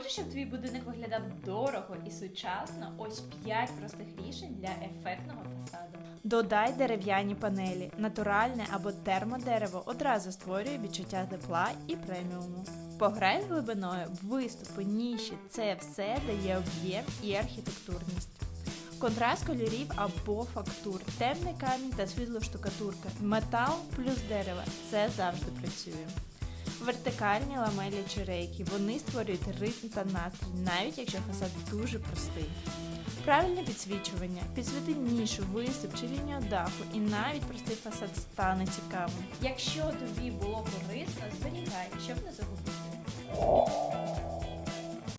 Хочеш, щоб твій будинок виглядав дорого і сучасно? Ось 5 простих рішень для ефектного фасаду. Додай дерев'яні панелі. Натуральне або термодерево одразу створює відчуття тепла і преміуму. Пограй з глибиною, виступи, ніші – це все дає об'єм і архітектурність. Контраст кольорів або фактур, темний камінь та світло штукатурка, метал плюс дерево – це завжди працює. Вертикальні ламелі чи рейки, вони створюють ритм та настрій, навіть якщо фасад дуже простий. Правильне підсвічування, підсвіти нішу, виступ чи лінію даху, і навіть простий фасад стане цікавим. Якщо тобі було корисно, зберігай, щоб не загубити.